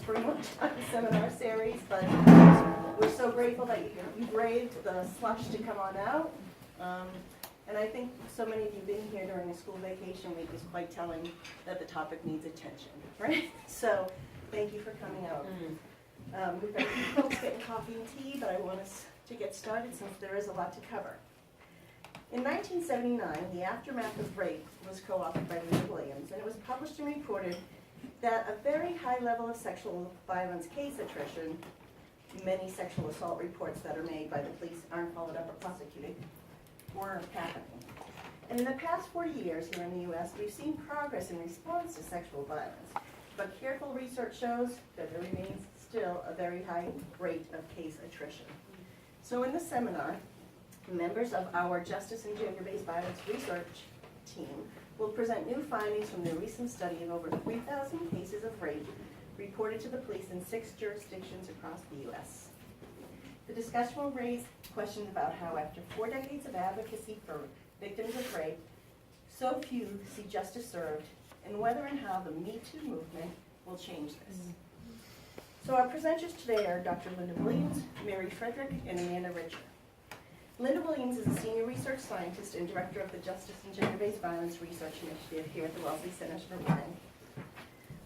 spring lunchtime seminar series, but we're so grateful that you braved the slush to come on out. And I think so many of you being here during a school vacation week is quite telling that the topic needs attention, right? So thank you for coming out. We've got a few folks getting coffee and tea, but I want us to get started since there is a lot to cover. In 1979, The Aftermath of Rape was co-authored by Linda Williams, and it was published and reported that a very high level of sexual violence case attrition, many sexual assault reports that are made by the police aren't followed up or prosecuted, were happening. And in the past 40 years here in the U.S., we've seen progress in response to sexual violence, but careful research shows that there remains still a very high rate of case attrition. So in the seminar, members of our Justice and Gender-Based Violence Research team will present new findings from their recent study of over 3,000 cases of rape reported to the police in 6 jurisdictions across the U.S. The discussion will raise questions about how, after 4 decades of advocacy for victims of rape, so few see justice served, and whether and how the Me Too movement will change this. So our presenters today are Dr. Linda Williams, Mary Frederick, and Amanda Richer. Linda Williams is a senior research scientist and director of the Justice and Gender-Based Violence Research Initiative here at the Wellesley Centers for Women.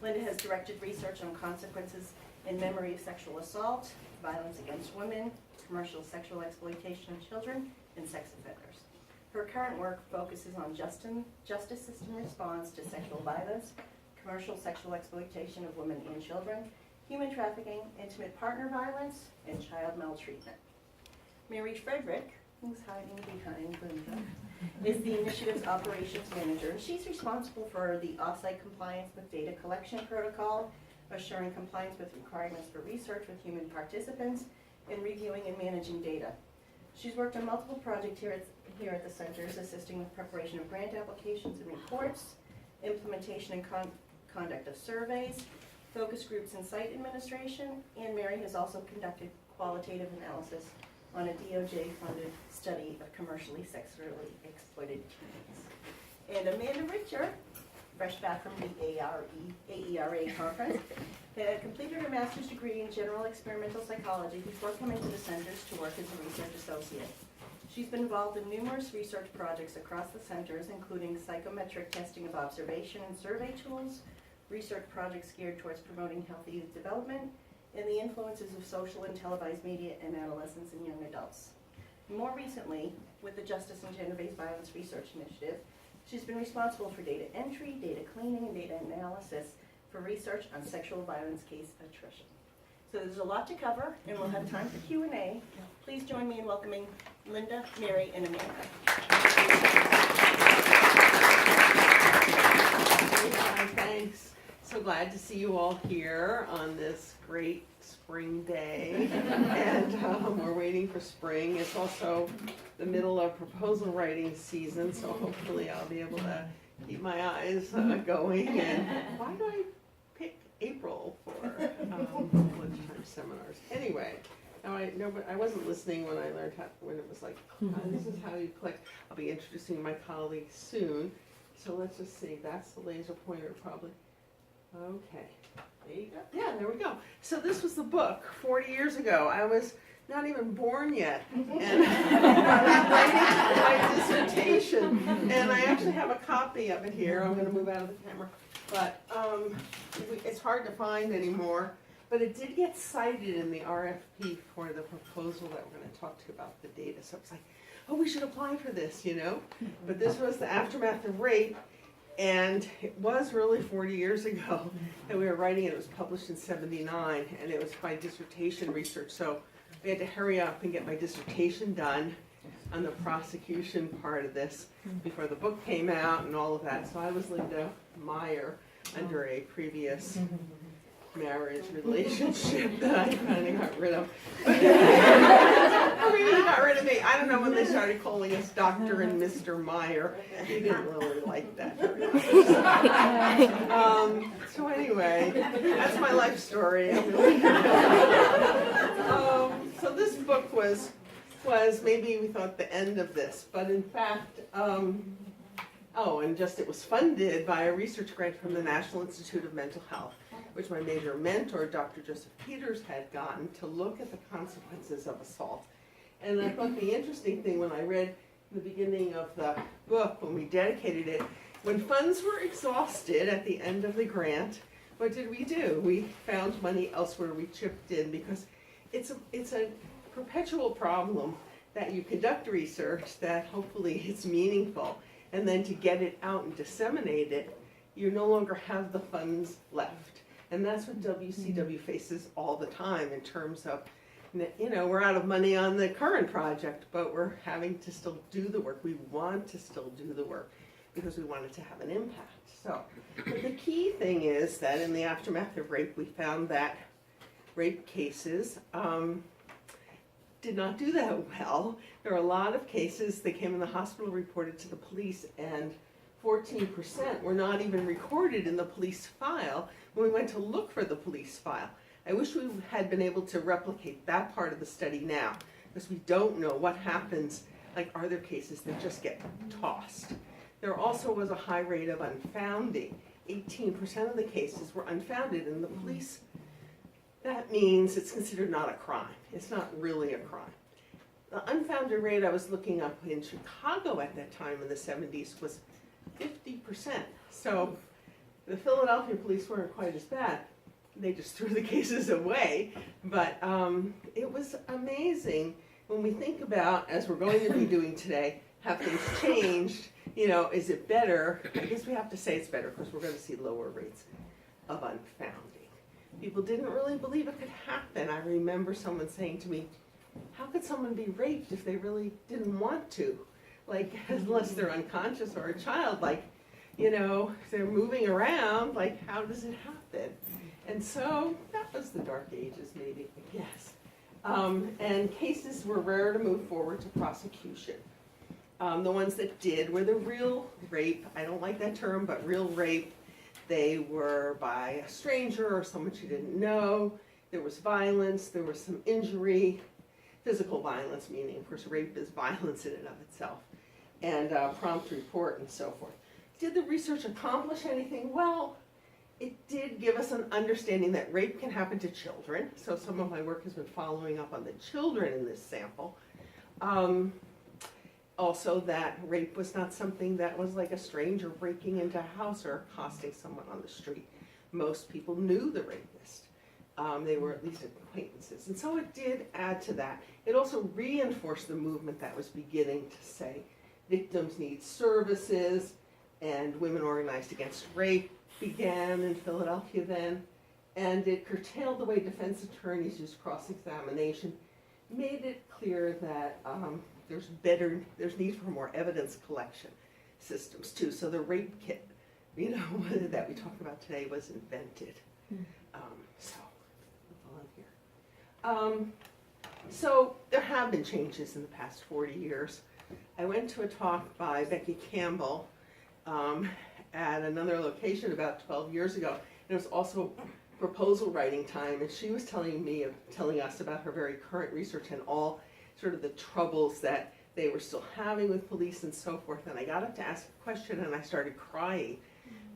Linda has directed research on consequences in memory of sexual assault, violence against women, commercial sexual exploitation of children, and sex offenders. Her current work focuses on justice system response to sexual violence, commercial sexual exploitation of women and children, human trafficking, intimate partner violence, and child maltreatment. Mary Frederick, who's hiding behind Linda, is the initiative's operations manager. She's responsible for the off-site compliance with data collection protocol, assuring compliance with requirements for research with human participants, and reviewing and managing data. She's worked on multiple projects here at the centers, assisting with preparation of grant applications and reports, implementation and conduct of surveys, focus groups and site administration, and Mary has also conducted qualitative analysis on a DOJ-funded study of commercially sexually exploited teens. And Amanda Richer, fresh back from the AERA conference, had completed her master's degree in general experimental psychology before coming to the centers to work as a research associate. She's been involved in numerous research projects across the centers, including psychometric testing of observation and survey tools, research projects geared towards promoting healthy youth development, and the influences of social and televised media in adolescents and young adults. More recently, with the Justice and Gender-Based Violence Research Initiative, she's been responsible for data entry, data cleaning, and data analysis for research on sexual violence case attrition. So there's a lot to cover, and we'll have time for Q&A. Please join me in welcoming Linda, Mary, and Amanda. Thanks. So glad to see you all here on this great spring day. And we're waiting for spring. It's also the middle of proposal writing season, so hopefully I'll be able to keep my eyes going. And why do I pick April for lunchtime seminars? Anyway, now I wasn't listening when I learned when it was like, this is how you click. I'll be introducing my colleagues soon. So let's just see, that's the laser pointer probably. Okay, there you go. Yeah, there we go. So this was the book 40 years ago. I was not even born yet, and I was writing my dissertation. And I actually have a copy of it here. I'm going to move out of the camera, but it's hard to find anymore. But it did get cited in the RFP for the proposal that we're going to talk to you about the data. So it's like, oh, we should apply for this, you know. But this was the aftermath of rape. And it was really 40 years ago that we were writing it. It was published in '79, and it was my dissertation research. So I had to hurry up and get my dissertation done on the prosecution part of this before the book came out and all of that. So I was Linda Meyer under a previous marriage relationship that I kind of got rid of. Maybe they got rid of me. I don't know when they started calling us Dr. and Mr. Meyer. He didn't really like that very much. So anyway, that's my life story. So this book was maybe we thought the end of this, but in fact, Oh, and just it was funded by a research grant from the National Institute of Mental Health, which my major mentor, Dr. Joseph Peters, had gotten to look at the consequences of assault. And I thought the interesting thing when I read the beginning of the book, when we dedicated it, when funds were exhausted at the end of the grant, what did we do? We found money elsewhere, we chipped in, because it's a perpetual problem that you conduct research that hopefully it's meaningful, and then to get it out and disseminate it, you no longer have the funds left. And that's what WCW faces all the time in terms of, you know, we're out of money on the current project, but we're having to still do the work. We want to still do the work because we want it to have an impact. So, but the key thing is that in the aftermath of rape, we found that rape cases did not do that well. There are a lot of cases that came in the hospital, reported to the police, and 14% were not even recorded in the police file when we went to look for the police file. I wish we had been able to replicate that part of the study now, because we don't know what happens, like are there cases that just get tossed. There also was a high rate of unfounding. 18% of the cases were unfounded in the police. That means it's considered not a crime. It's not really a crime. The unfounded rate I was looking up in Chicago at that time in the 70s was 50%. So the Philadelphia police weren't quite as bad. They just threw the cases away. But it was amazing when we think about, as we're going to be doing today, have things changed? You know, is it better? I guess we have to say it's better because we're going to see lower rates of unfounding. People didn't really believe it could happen. I remember someone saying to me, how could someone be raped if they really didn't want to? Like, unless they're unconscious or a child, like, you know, if they're moving around, like, how does it happen? And so that was the dark ages, maybe, I guess. And cases were rare to move forward to prosecution. The ones that did were the real rape. I don't like that term, but real rape. They were by a stranger or someone she didn't know. There was violence, there was some injury, physical violence, meaning, of course, rape is violence in and of itself, and prompt report and so forth. Did the research accomplish anything? Well, it did give us an understanding that rape can happen to children. So some of my work has been following up on the children in this sample. Also that rape was not something that was like a stranger breaking into a house or accosting someone on the street. Most people knew the rapist. They were at least acquaintances. And so it did add to that. It also reinforced the movement that was beginning to say victims need services, and Women Organized Against Rape began in Philadelphia then. And it curtailed the way defense attorneys used cross-examination, made it clear that there's need for more evidence collection systems too. So the rape kit, you know, that we talk about today was invented. So there have been changes in the past 40 years. I went to a talk by Becky Campbell at another location about 12 years ago. It was also proposal writing time, and she was telling us about her very current research and all sort of the troubles that they were still having with police and so forth. And I got up to ask a question and I started crying.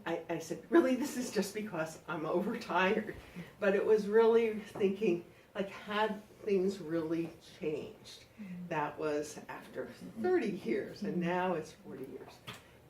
I said, really, this is just because I'm overtired. But it was really thinking, like, had things really changed? That was after 30 years, and now it's 40 years.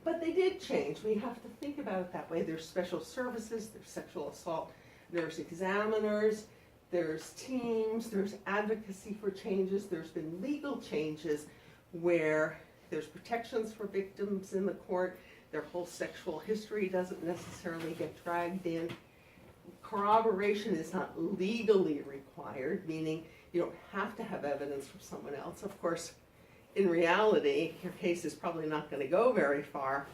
But they did change. We have to think about it that way. There's special services, there's sexual assault, there's examiners, there's teams, there's advocacy for changes, there's been legal changes where there's protections for victims in the court, their whole sexual history doesn't necessarily get dragged in. Corroboration is not legally required, meaning you don't have to have evidence from someone else. Of course, in reality, your case is probably not going to go very far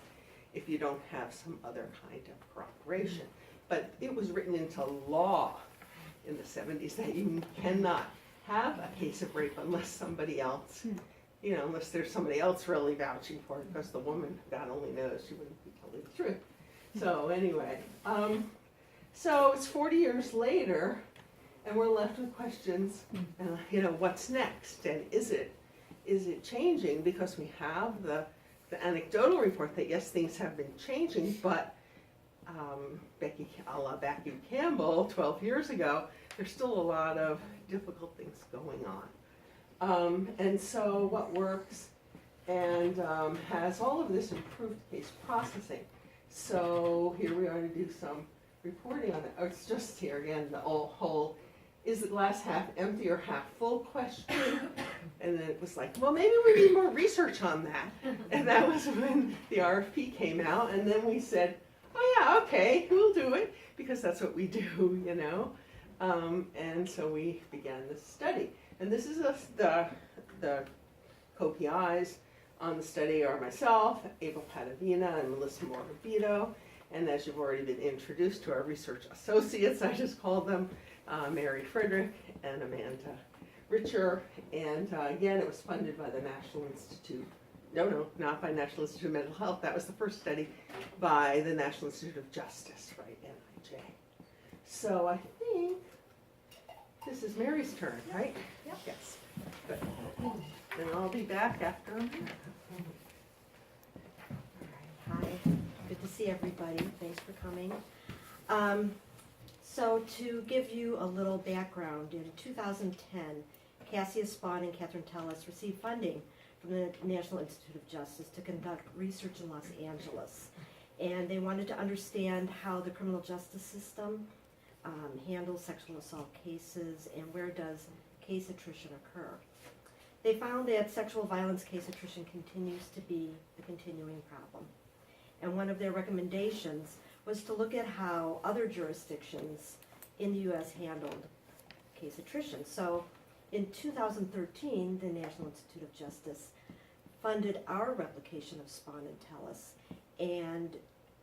if you don't have some other kind of corroboration. But it was written into law in the 70s that you cannot have a case of rape unless somebody else, you know, unless there's somebody else really vouching for it, because the woman, God only knows, she wouldn't be telling the truth. So anyway, so it's 40 years later, and we're left with questions, you know, what's next? And is it changing? Because we have the the anecdotal report that yes, things have been changing, but Becky, a la Becky Campbell 12 years ago, there's still a lot of difficult things going on. And so what works and has all of this improved case processing. So here we are to do some reporting on it. Oh, it's just here again, the whole, is the glass half empty or half full question? And then it was like, well, maybe we need more research on that. And that was when the RFP came out, and then we said, oh yeah, okay, we'll do it, because that's what we do, you know. And so we began this study. And this is the co-PIs on the study are myself, Abel Padavina, and Melissa Morabito. And as you've already been introduced to our research associates, I just called them, Mary Frederick and Amanda Richer. And again, it was funded by the National Institute. No, not by National Institute of Mental Health. That was the first study by the National Institute of Justice, right, NIJ. So I think this is Mary's turn, right? Yep. Yes. Good. And I'll be back after a minute. Hi, good to see everybody. Thanks for coming. So to give you a little background, in 2010, Cassia Spahn and Catherine Tellis received funding from the National Institute of Justice to conduct research in Los Angeles. And they wanted to understand how the criminal justice system handles sexual assault cases and where does case attrition occur. They found that sexual violence case attrition continues to be a continuing problem. And one of their recommendations was to look at how other jurisdictions in the U.S. handled case attrition. So in 2013, the National Institute of Justice funded our replication of Spahn and Tellis, and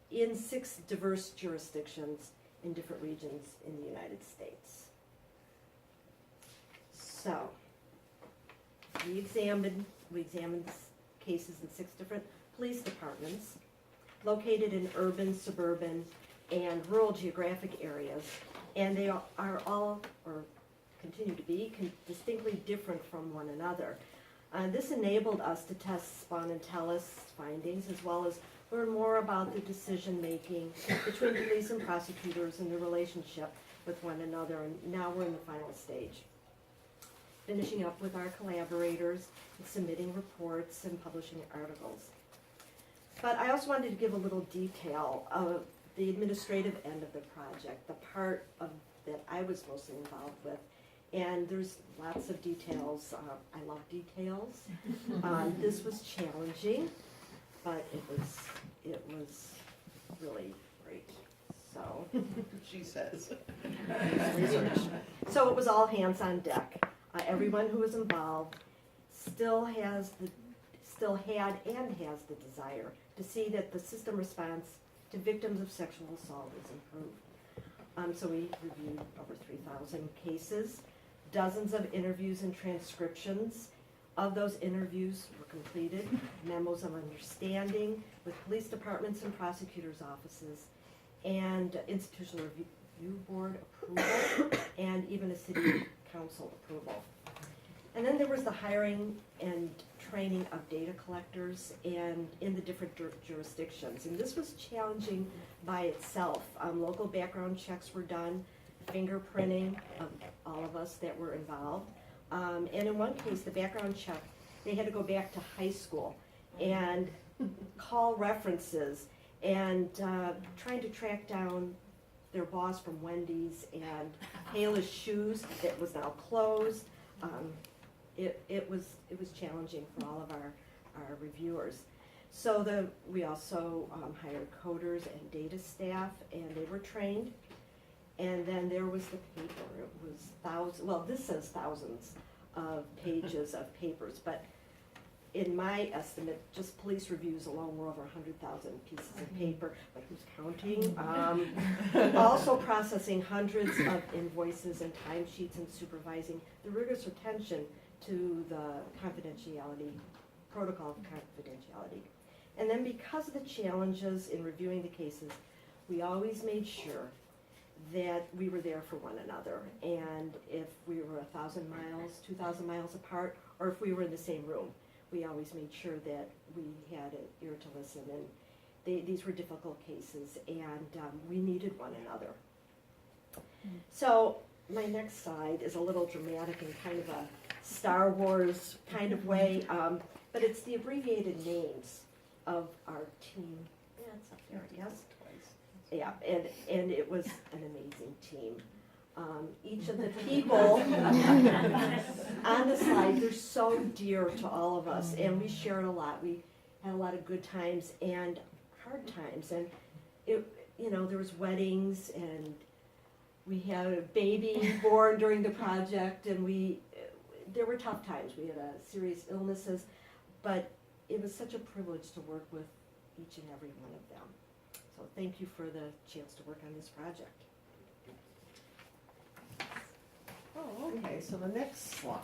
in 6 diverse jurisdictions in different regions in the United States. So, we examined cases in 6 different police departments located in urban, suburban, and rural geographic areas, and they are all, or continue to be, distinctly different from one another. This enabled us to test Spahn and Tellis findings, as well as learn more about the decision-making between police and prosecutors and the relationship with one another, and now we're in the final stage. Finishing up with our collaborators, and submitting reports and publishing articles. But I also wanted to give a little detail of the administrative end of the project, the part of that I was mostly involved with. And there's lots of details. I love details. This was challenging, but it was really great. So She says. So it was all hands on deck. Everyone who was involved still had and has the desire to see that the system response to victims of sexual assault is improved. So we reviewed over 3,000 cases, dozens of interviews and transcriptions. Of those interviews were completed, memos of understanding with police departments and prosecutors' offices, and institutional review board approval, and even a city council approval. And then there was the hiring and training of data collectors and in the different jurisdictions. And this was challenging by itself. Local background checks were done, fingerprinting of all of us that were involved. And in one case, the background check, they had to go back to high school and call references and trying to track down their boss from Wendy's and Kayla's shoes that was now closed. It was challenging for all of our reviewers. So we also hired coders and data staff, and they were trained. And then there was the paper. It was thousands. Well, this says thousands of pages of papers, but in my estimate, just police reviews alone were over 100,000 pieces of paper, but who's counting? Also processing hundreds of invoices and timesheets and supervising the rigorous attention to the confidentiality, protocol of confidentiality. And then because of the challenges in reviewing the cases, we always made sure that we were there for one another. And if we were 1,000 miles, 2,000 miles apart, or if we were in the same room, we always made sure that we had an ear to listen, and these were difficult cases, and we needed one another. So my next slide is a little dramatic in kind of a Star Wars kind of way, but it's the abbreviated names of our team. Yeah, it's up there, yes? Yeah, and it was an amazing team. Each of the people on the slide, they're so dear to all of us, and we shared a lot. We had a lot of good times and hard times, and there was weddings, and we had a baby born during the project, and there were tough times. We had serious illnesses, but it was such a privilege to work with each and every one of them. So thank you for the chance to work on this project. Oh, okay, so the next slide,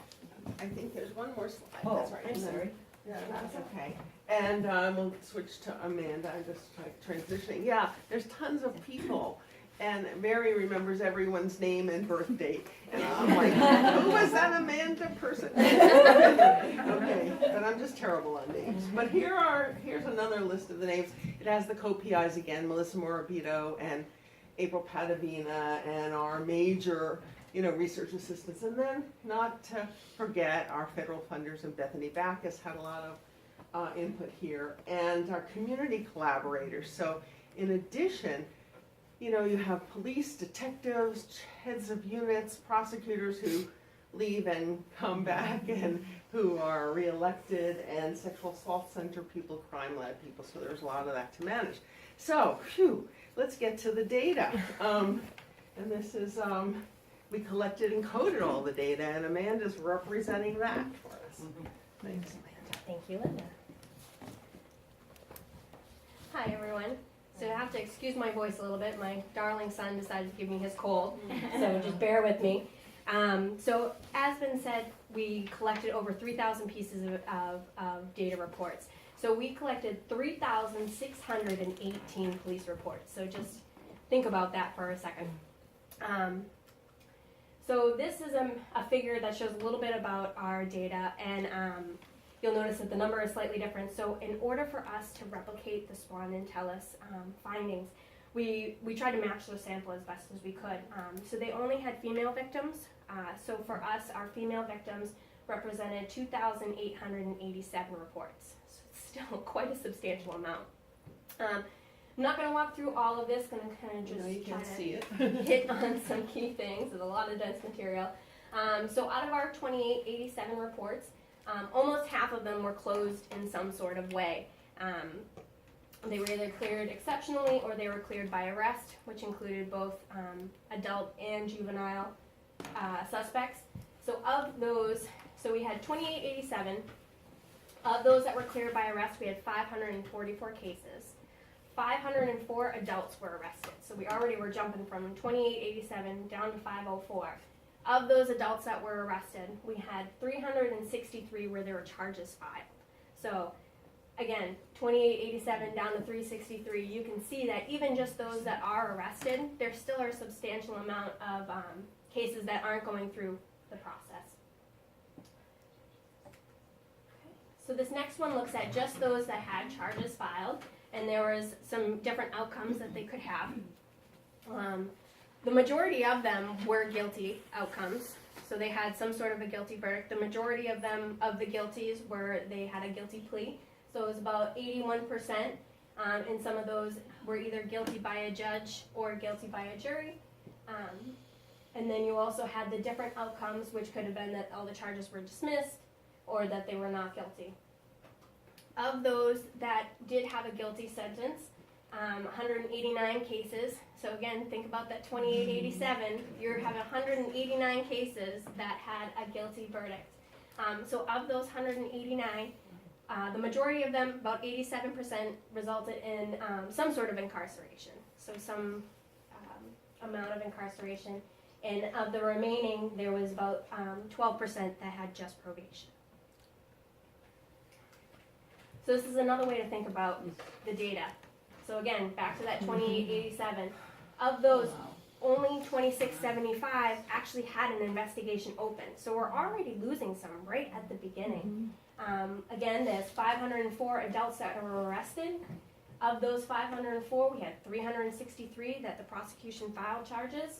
I think there's one more slide, Oh, that's right. I'm And then- sorry. Yeah, that's okay. And we'll switch to Amanda, I'm just transitioning. Yeah, there's tons of people, and Mary remembers everyone's name and birth date. And I'm like, who was that Amanda person? Okay, but I'm just terrible on names. But here's another list of the names. It has the co-PIs again, Melissa Morabito and April Padavina, and our major research assistants, and then not to forget our federal funders, and Bethany Backus had a lot of input here, and our community collaborators. So in addition, you have police, detectives, heads of units, prosecutors who leave and come back and who are reelected, and sexual assault center people, crime-led people, so there's a lot of that to manage. So, let's get to the data. And this is we collected and coded all the data, and Amanda's representing that for us. Thanks, Amanda. Thank you, Linda. Hi, everyone. So I have to excuse my voice a little bit. My darling son decided to give me his cold, so just bear with me. So as been said, we collected over 3,000 pieces of data reports. So we collected 3,618 police reports. So just think about that for a second. So this is a figure that shows a little bit about our data, and you'll notice that the number is slightly different. So in order for us to replicate the Swan and Telus findings, we tried to match the sample as best as we could. So they only had female victims. So for us, our female victims represented 2,887 reports. So it's still quite a substantial amount. I'm not going to walk through all of this. Going to kind of just You can't see it. hit on some key things. There's a lot of dense material. So out of our 2,887 reports, almost half of them were closed in some sort of way. They were either cleared exceptionally or they were cleared by arrest, which included both adult and juvenile suspects. So of those, we had 2,887. Of those that were cleared by arrest, we had 544 cases. 504 adults were arrested. So we already were jumping from 2,887 down to 504. Of those adults that were arrested, we had 363 where there were charges filed. So again, 2,887 down to 363, you can see that even just those that are arrested, there still are a substantial amount of cases that aren't going through the process. So this next one looks at just those that had charges filed, and there was some different outcomes that they could have. The majority of them were guilty outcomes, so they had some sort of a guilty verdict. The majority of them, of the guilties, they had a guilty plea, so it was about 81%, and some of those were either guilty by a judge or guilty by a jury. And then you also had the different outcomes, which could have been that all the charges were dismissed or that they were not guilty. Of those that did have a guilty sentence, 189 cases. So again, think about that 2,887. You're having 189 cases that had a guilty verdict. So of those 189, the majority of them, about 87%, resulted in some sort of incarceration. So some amount of incarceration. And of the remaining, there was about 12% that had just probation. So this is another way to think about the data. So again, back to that 2,887. Of those, only 2675 actually had an investigation open. So we're already losing some right at the beginning. Again, there's 504 adults that were arrested. Of those 504, we had 363 that the prosecution filed charges.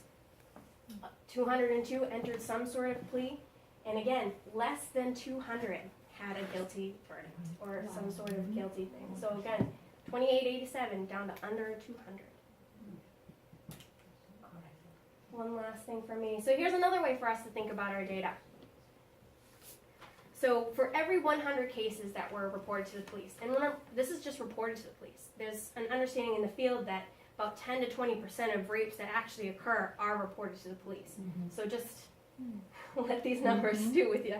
202 entered some sort of plea. And again, less than 200 had a guilty verdict or some sort of guilty thing. So again, 2887 down to under 200. One last thing for me. So here's another way for us to think about our data. So for every 100 cases that were reported to the police, and remember, this is just reported to the police. There's an understanding in the field that about 10 to 20% of rapes that actually occur are reported to the police. So just let these numbers stew with you.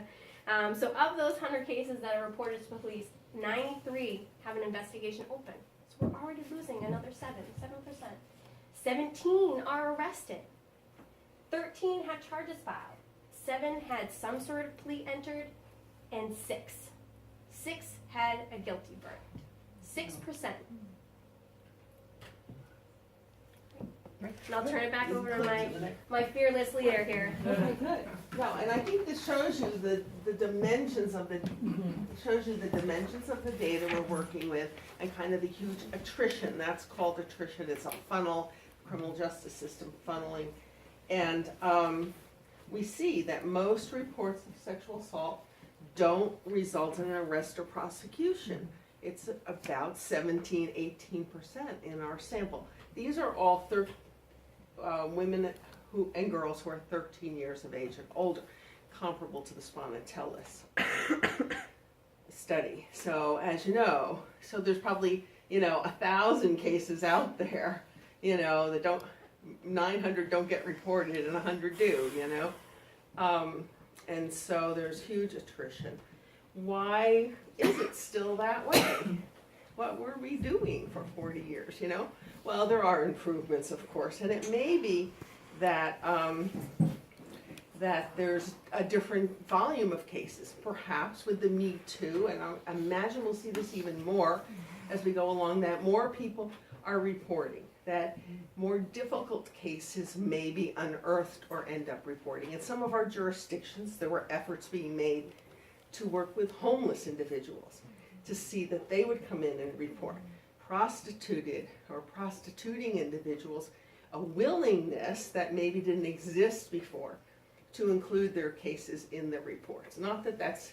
So of those 100 cases that are reported to the police, 93 have an investigation open. So we're already losing another 7%. 17 are arrested. 13 had charges filed. 7 had some sort of plea entered, and 6 had a guilty verdict. 6%. And I'll turn it back over to my fearless leader here. Good. No, and I think this shows you the dimensions of the dimensions of the data we're working with, and kind of the huge attrition. That's called attrition. It's a funnel, criminal justice system funneling, and we see that most reports of sexual assault don't result in an arrest or prosecution. It's about 17-18% in our sample. These are all women and girls who are 13 years of age and older, comparable to the Sponatellus study. So as you know, so there's probably 1,000 cases out there, that 900 don't get reported and 100 do, and so there's huge attrition. Why is it still that way? What were we doing for 40 years, Well, there are improvements, of course, and it may be that that there's a different volume of cases, perhaps with the Me Too, and I imagine we'll see this even more as we go along, that more people are reporting, that more difficult cases may be unearthed or end up reporting. In some of our jurisdictions, there were efforts being made to work with homeless individuals to see that they would come in and report. Prostituted or prostituting individuals, a willingness that maybe didn't exist before to include their cases in the reports. Not that that's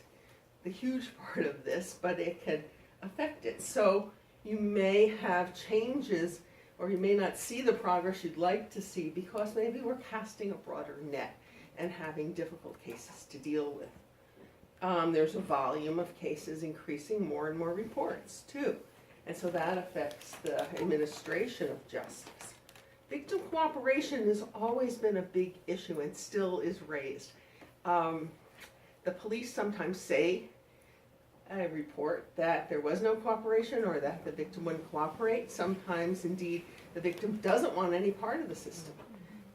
the huge part of this, but it could affect it. So you may have changes, or you may not see the progress you'd like to see because maybe we're casting a broader net and having difficult cases to deal with. There's a volume of cases increasing, more and more reports too. And so that affects the administration of justice. Victim cooperation has always been a big issue and still is raised. The police sometimes say, a report that there was no cooperation or that the victim wouldn't cooperate. Sometimes, indeed, the victim doesn't want any part of the system.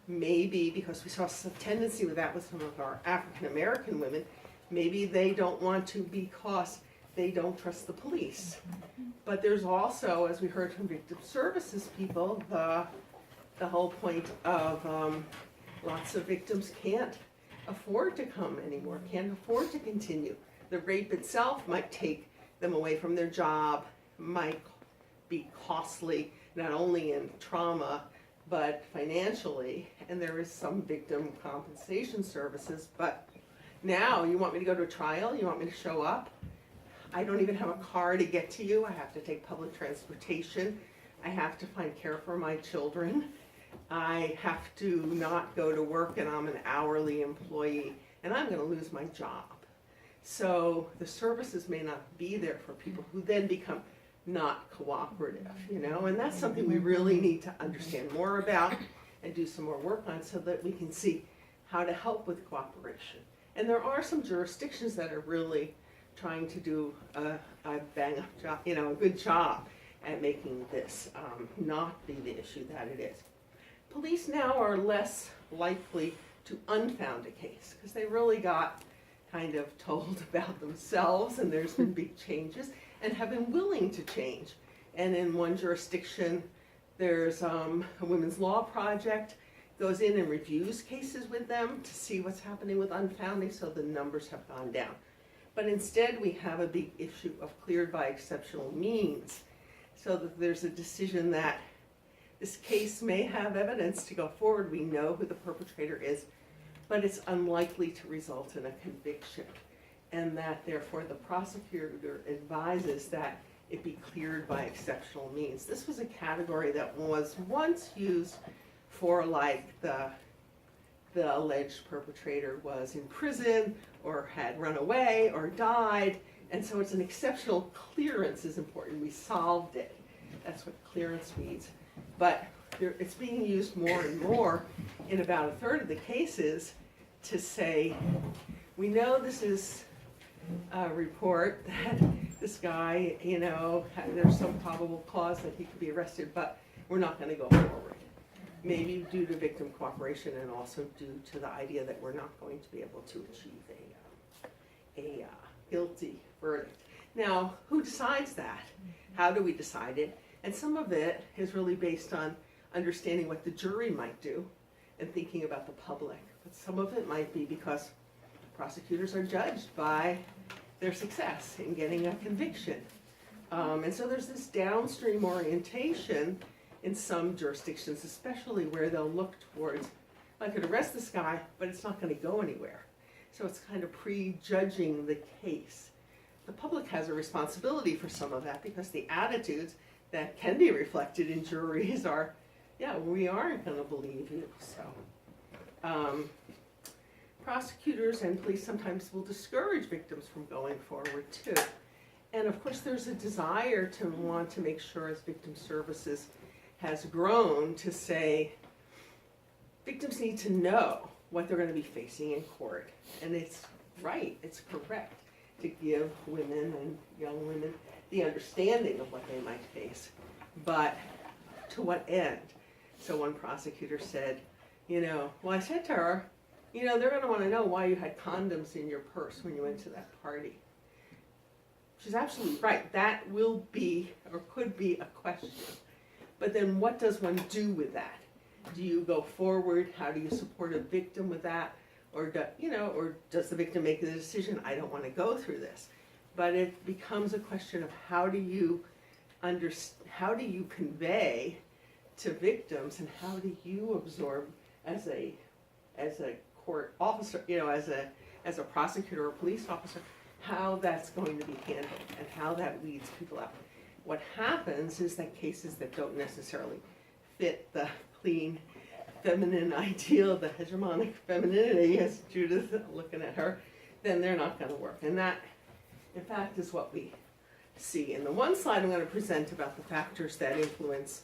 Maybe because we saw some tendency with that with some of our African American women, maybe they don't want to because they don't trust the police. But there's also, as we heard from victim services people, the whole point of lots of victims can't afford to come anymore, can't afford to continue. The rape itself might take them away from their job, might be costly, not only in trauma, but financially. And there is some victim compensation services, but now you want me to go to a trial? You want me to show up? I don't even have a car to get to you. I have to take public transportation. I have to find care for my children. I have to not go to work and I'm an hourly employee and I'm going to lose my job. So the services may not be there for people who then become not cooperative, and that's something we really need to understand more about and do some more work on so that we can see how to help with cooperation. And there are some jurisdictions that are really trying to do a bang up job, a good job at making this not be the issue that it is. Police now are less likely to unfound a case because they really got kind of told about themselves, and there's been big changes, and have been willing to change. And in one jurisdiction, there's a women's law project, goes in and reviews cases with them to see what's happening with unfounding, so the numbers have gone down. But instead, we have a big issue of cleared by exceptional means, so that there's a decision that this case may have evidence to go forward. We know who the perpetrator is, but it's unlikely to result in a conviction. And that therefore the prosecutor advises that it be cleared by exceptional means. This was a category that was once used for like the alleged perpetrator was in prison or had run away or died. And so it's an exceptional clearance is important. We solved it. That's what clearance means. But it's being used more and more in about a third of the cases to say, we know this is a report that this guy, you know, there's some probable cause that he could be arrested, but we're not going to go forward. Maybe due to victim cooperation and also due to the idea that we're not going to be able to achieve a guilty verdict. Now, who decides that? How do we decide it? And some of it is really based on understanding what the jury might do and thinking about the public. But some of it might be because prosecutors are judged by their success in getting a conviction. And so there's this downstream orientation in some jurisdictions, especially where they'll look towards, I could arrest this guy, but it's not going to go anywhere. So it's kind of prejudging the case. The public has a responsibility for some of that because the attitudes that can be reflected in juries are, yeah, we aren't going to believe you. So prosecutors and police sometimes will discourage victims from going forward too. And of course there's a desire to want to make sure, as victim services has grown, to say victims need to know what they're going to be facing in court. And it's right, it's correct to give women and young women the understanding of what they might face. But to what end? So one prosecutor said, you know, well, I said to her, you know, they're going to want to know why you had condoms in your purse when you went to that party. She's absolutely right. That will be or could be a question. But then what does one do with that? Do you go forward? How do you support a victim with that? Or does the victim make the decision, I don't want to go through this? But it becomes a question of how do you convey to victims, and how do you absorb as a court officer, you know, as a prosecutor or police officer, how that's going to be handled and how that weeds people out. What happens is that cases that don't necessarily fit the clean feminine ideal, the hegemonic femininity, as Judith looking at her, then they're not going to work. And that, in fact, is what we see. In the one slide, I'm going to present about the factors that influence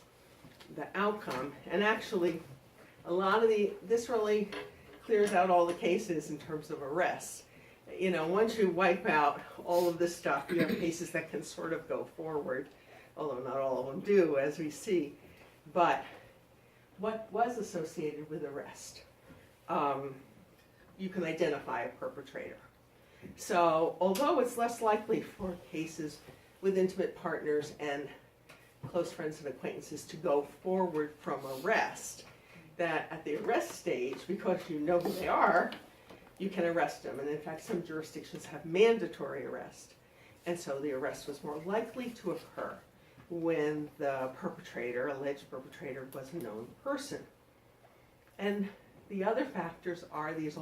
the outcome. And actually, a lot of this really clears out all the cases in terms of arrests. You know, once you wipe out all of this stuff, you have cases that can sort of go forward, although not all of them do, as we see. But what was associated with arrest? You can identify a perpetrator. So although it's less likely for cases with intimate partners and close friends and acquaintances to go forward from arrest, that at the arrest stage, because you know who they are, you can arrest them. And in fact, some jurisdictions have mandatory arrest. And so the arrest was more likely to occur when the perpetrator, alleged perpetrator, was a known person. And the other factors are these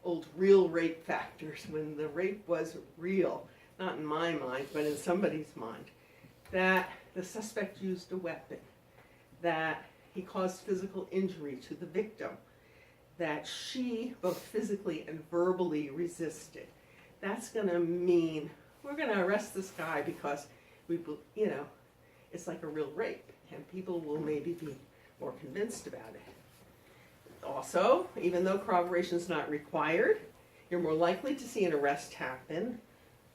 old real rape factors, when the rape was real, not in my mind, but in somebody's mind, that the suspect used a weapon, that he caused physical injury to the victim, that she both physically and verbally resisted. That's going to mean we're going to arrest this guy because it's like a real rape, and people will maybe be more convinced about it. Also, even though corroboration is not required, you're more likely to see an arrest happen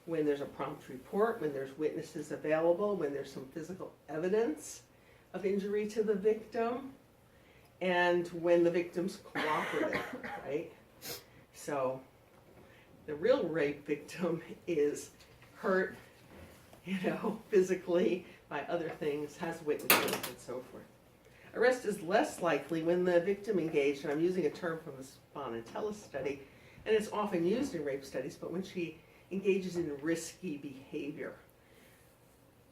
when there's a prompt report, when there's witnesses available, when there's some physical evidence of injury to the victim, and when the victim's cooperative, right? So the real rape victim is hurt, physically by other things, has witnesses and so forth. Arrest is less likely when the victim engaged, and I'm using a term from the Spon-and-Tellis study, and it's often used in rape studies, but when she engages in risky behavior.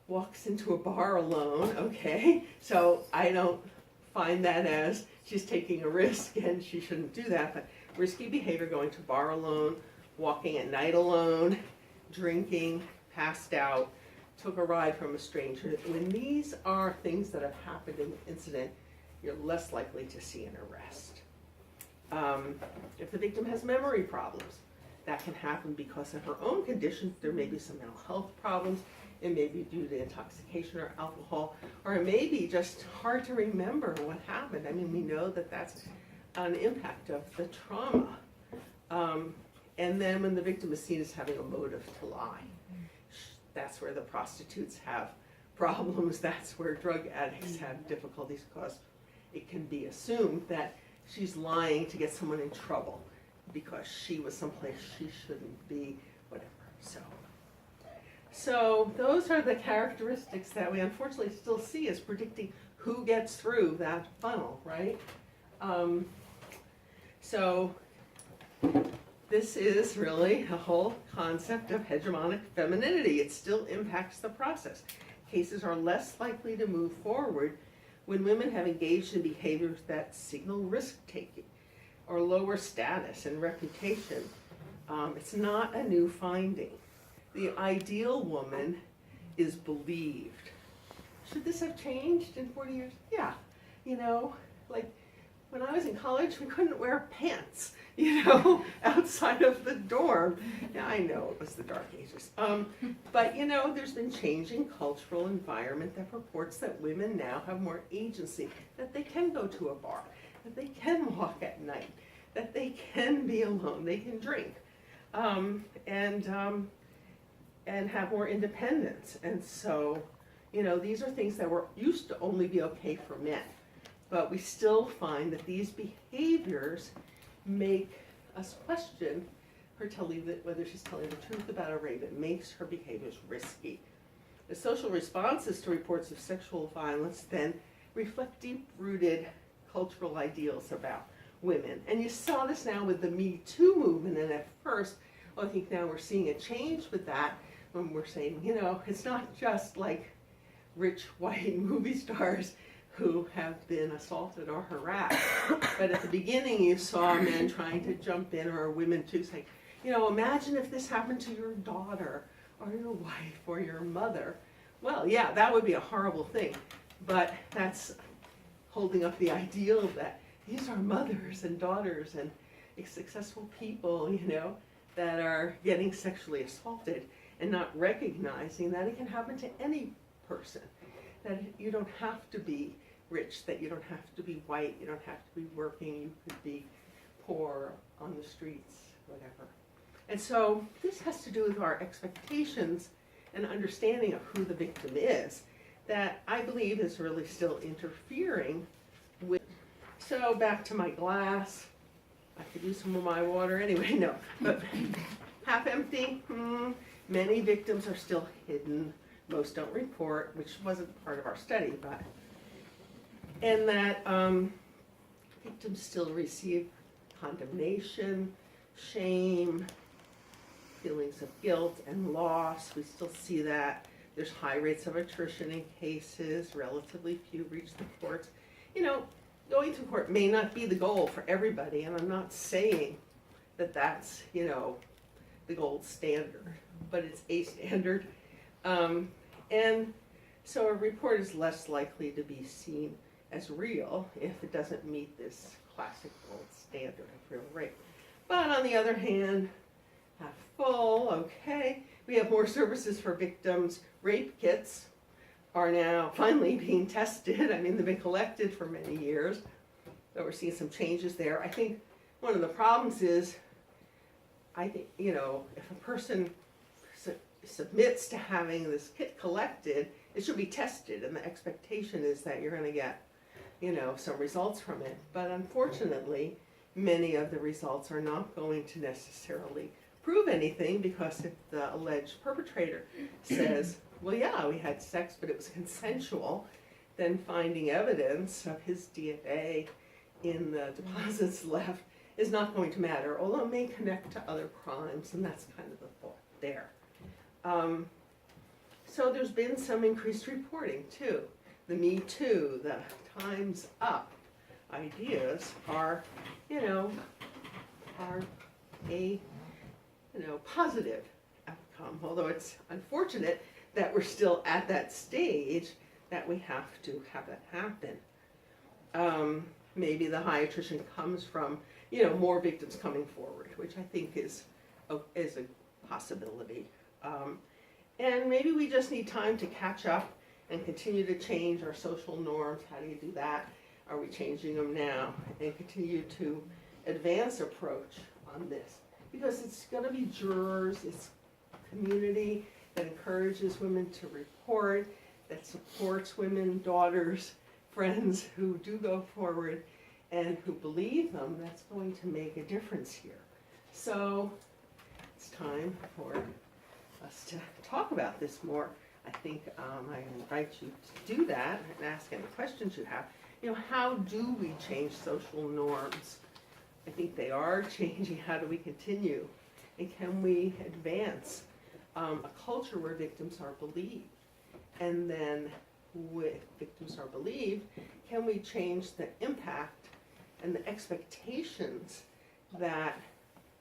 Walks into a bar alone, okay, so I don't find that as she's taking a risk and she shouldn't do that, but risky behavior, going to a bar alone, walking at night alone, drinking, passed out, took a ride from a stranger. When these are things that have happened in the incident, you're less likely to see an arrest. If the victim has memory problems, that can happen because of her own conditions. There may be some mental health problems. It may be due to intoxication or alcohol, or it may be just hard to remember what happened. I mean, we know that that's an impact of the trauma. And then when the victim is seen as having a motive to lie, that's where the prostitutes have problems. That's where drug addicts have difficulties, because it can be assumed that she's lying to get someone in trouble because she was someplace she shouldn't be, whatever. So those are the characteristics that we unfortunately still see as predicting who gets through that funnel, right? So this is really a whole concept of hegemonic femininity. It still impacts the process. Cases are less likely to move forward when women have engaged in behaviors that signal risk-taking or lower status and reputation. It's not a new finding. The ideal woman is believed. Should this have changed in 40 years? Yeah. You know, like when I was in college, we couldn't wear pants, you know, outside of the dorm. Yeah, I know it was the dark ages. But, you know, there's been changing cultural environment that purports that women now have more agency, that they can go to a bar, that they can walk at night, that they can be alone, they can drink, and have more independence. And so, you know, these are things that were used to only be okay for men. But we still find that these behaviors make us question her whether she's telling the truth about a rape. It makes her behaviors risky. The social responses to reports of sexual violence then reflect deep-rooted cultural ideals about women. And you saw this now with the Me Too movement, and at first, well, I think now we're seeing a change with that, when we're saying, you know, it's not just like rich white movie stars who have been assaulted or harassed. But at the beginning, you saw men trying to jump in, or women too, saying, you know, imagine if this happened to your daughter or your wife or your mother. Well, yeah, that would be a horrible thing. But that's holding up the ideal that these are mothers and daughters and successful people, you know, that are getting sexually assaulted, and not recognizing that it can happen to any person, that you don't have to be rich, that you don't have to be white, you don't have to be working, you could be poor, on the streets, whatever. And so this has to do with our expectations and understanding of who the victim is, that I believe is really still interfering with. So back to my glass. I could use some of my water anyway, no, but half empty. Many victims are still hidden. Most don't report, which wasn't part of our study, but, and that victims still receive condemnation, shame, feelings of guilt and loss. We still see that. There's high rates of attrition in cases, relatively few reach the courts. You know, going to court may not be the goal for everybody, and I'm not saying that that's, you know, the gold standard, but it's a standard. And so a report is less likely to be seen as real if it doesn't meet this classic gold standard of real rape. But on the other hand, half full, okay. We have more services for victims. Rape kits are now finally being tested. I mean, they've been collected for many years, but we're seeing some changes there. I think one of the problems is, I think, you know, if a person submits to having this kit collected, it should be tested, and the expectation is that you're going to get, you know, some results from it. But unfortunately, many of the results are not going to necessarily prove anything, because if the alleged perpetrator says, well, yeah, we had sex, but it was consensual, then finding evidence of his DNA in the deposits left is not going to matter, although it may connect to other crimes, and that's kind of the thought there. So there's been some increased reporting too. The Me Too, the Time's Up ideas are a positive outcome, although it's unfortunate that we're still at that stage that we have to have that happen. Maybe the high attrition comes from, more victims coming forward, which I think is a possibility. And maybe we just need time to catch up and continue to change our social norms. How do you do that? Are we changing them now? And continue to advance approach on this. Because it's going to be jurors, it's community that encourages women to report, that supports women, daughters, friends who do go forward and who believe them. That's going to make a difference here. So it's time for us to talk about this more. I think I invite you to do that and ask any questions you have. How do we change social norms? I think they are changing. How do we continue? And can we advance a culture where victims are believed? And then with victims are believed, can we change the impact and the expectations that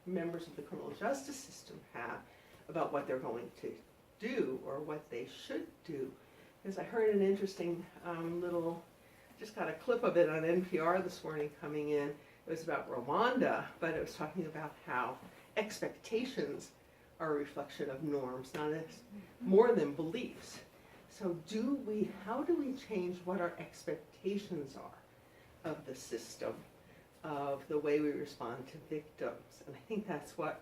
members of the criminal justice system have about what they're going to do or what they should do? Because I heard an interesting just got a clip of it on NPR this morning coming in. It was about Rwanda, but it was talking about how expectations are a reflection of norms, not as more than beliefs. So how do we change what our expectations are of the system, of the way we respond to victims? And I think that's what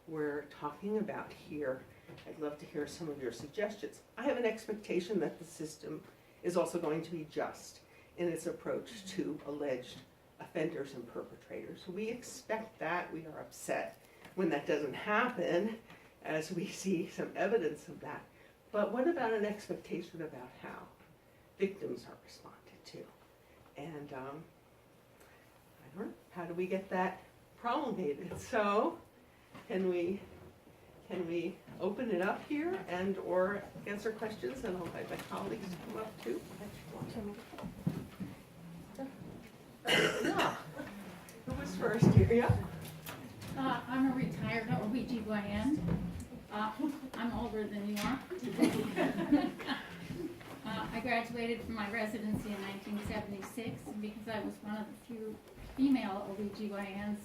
we're talking about here. I'd love to hear some of your suggestions. I have an expectation that the system is also going to be just in its approach to alleged offenders and perpetrators. We expect that. We are upset when that doesn't happen, as we see some evidence of that. But what about an expectation about how victims are responded to? And I don't know, how do we get that promulgated? So can we open it up here and or answer questions? And I'll invite my colleagues to come up too. Yeah. Who was first here? Yeah. I'm a retired OBGYN. I'm older than you are. I graduated from my residency in 1976, and because I was one of the few female OBGYNs,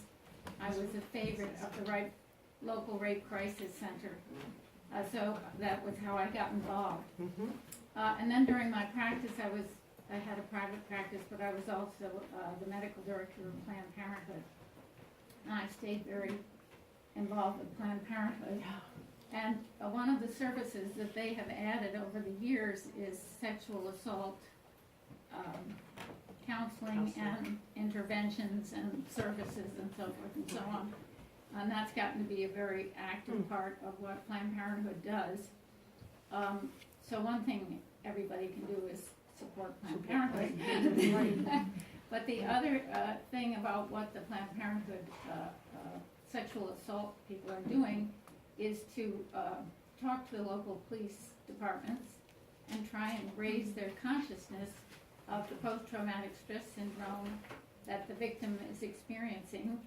I was a favorite of the local rape crisis center. So that was how I got involved. And then during my practice, I had a private practice, but I was also the medical director of Planned Parenthood. And I stayed very involved with Planned Parenthood. And one of the services that they have added over the years is sexual assault counseling and interventions and services and so forth and so on. And that's gotten to be a very active part of what Planned Parenthood does. So one thing everybody can do is support Planned Parenthood. But the other thing about what the Planned Parenthood sexual assault people are doing is to talk to the local police departments and try and raise their consciousness of the post-traumatic stress syndrome that the victim is experiencing.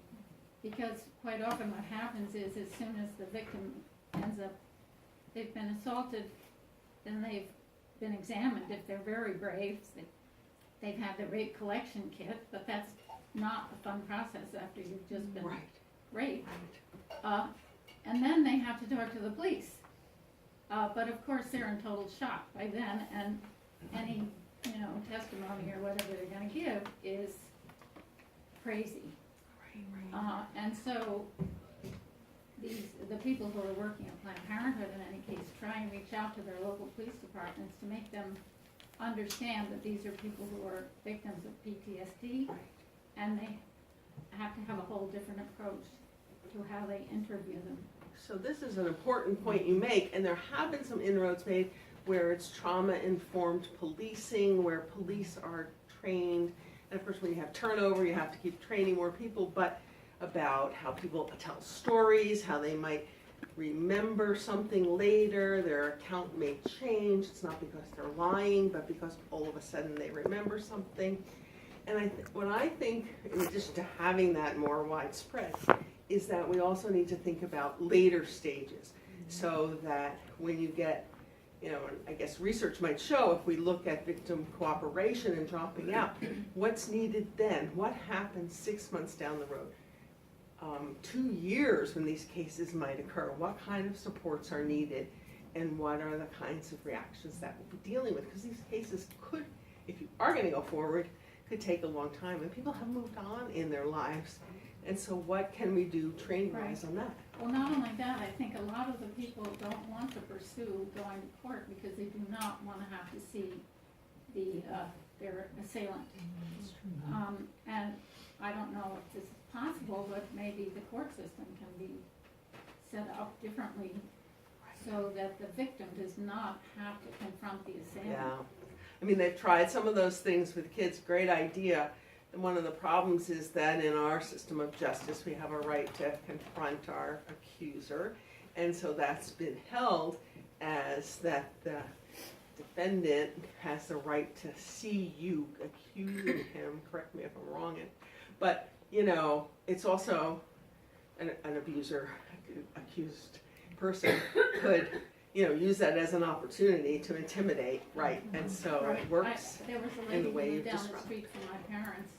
Because quite often what happens is as soon as the victim ends up, they've been assaulted, then they've been examined. If they're very brave, they've had the rape collection kit, but that's not a fun process after you've just been raped. And then they have to talk to the police. But of course they're in total shock by then, and any testimony or whatever they're going to give is crazy. And so the people who are working at Planned Parenthood in any case try and reach out to their local police departments to make them understand that these are people who are victims of PTSD, and they have to have a whole different approach to how they interview them. So this is an important point you make, and there have been some inroads made, where it's trauma-informed policing, where police are trained. And of course, when you have turnover, you have to keep training more people, but about how people tell stories, how they might remember something later, their account may change. It's not because they're lying, but because all of a sudden they remember something. And what I think, in addition to having that more widespread, is that we also need to think about later stages, so that when you get, you know, I guess research might show, if we look at victim cooperation and dropping out, what's needed then? What happens 6 months down the road? 2 years when these cases might occur? What kind of supports are needed? And what are the kinds of reactions that we'll be dealing with? Because these cases could, if you are going to go forward, could take a long time, and people have moved on in their lives. And so what can we do training-wise on that? Well, not only that, I think a lot of the people don't want to pursue going to court because they do not want to have to see their assailant. And I don't know if this is possible, but maybe the court system can be set up differently so that the victim does not have to confront the assailant. Yeah. I mean, they've tried some of those things with kids, great idea. And one of the problems is that in our system of justice, we have a right to confront our accuser. And so that's been held as that the defendant has the right to see you accusing him. Correct me if I'm wrong. But, you know, it's also an abuser, accused person could, you know, use that as an opportunity to intimidate, right? And so it works. There was a in the lady way who you've lived down the described. street from my parents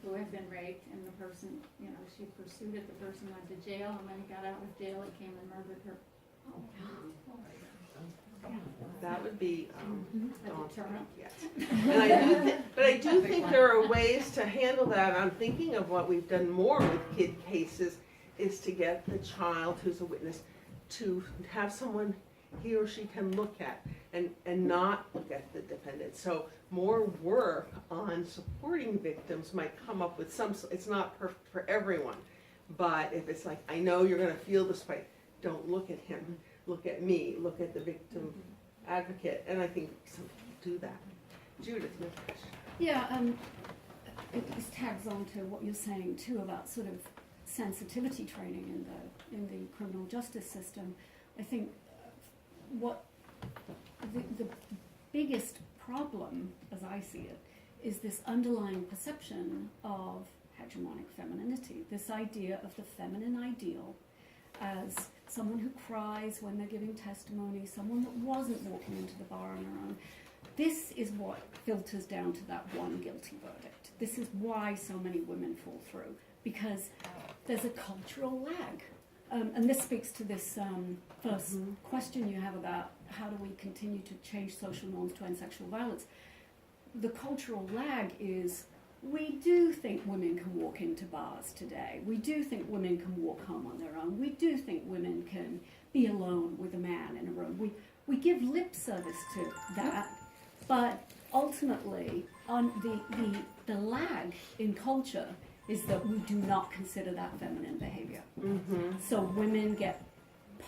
who had been raped, and the person, you know, she pursued it, the person went to jail, and when he got out of jail, he came and murdered her. That would be A daunting, deterrent. yes. And but I do think there are ways to handle that. I'm thinking of what we've done more with kid cases is to get the child who's a witness to have someone he or she can look at and not look at the defendant. So more work on supporting victims might come up with some, it's not perfect for everyone, but if it's like, I know you're gonna feel this way, don't look at him, look at me, look at the victim advocate, and I think some people do that. Judith, your question. Yeah, it tags on to what you're saying too about sort of sensitivity training in the criminal justice system. I think what the biggest problem, as I see it, is this underlying perception of hegemonic femininity, this idea of the feminine ideal as someone who cries when they're giving testimony, someone that wasn't walking into the bar on her own. This is what filters down to that one guilty verdict. This is why so many women fall through, because there's a cultural lag. And this speaks to this first question you have about how do we continue to change social norms to end sexual violence. The cultural lag is we do think women can walk into bars today. We do think women can walk home on their own. We do think women can be alone with a man in a room. We give lip service to that, but ultimately on the lag in culture is that we do not consider that feminine behavior. Mm-hmm. So women get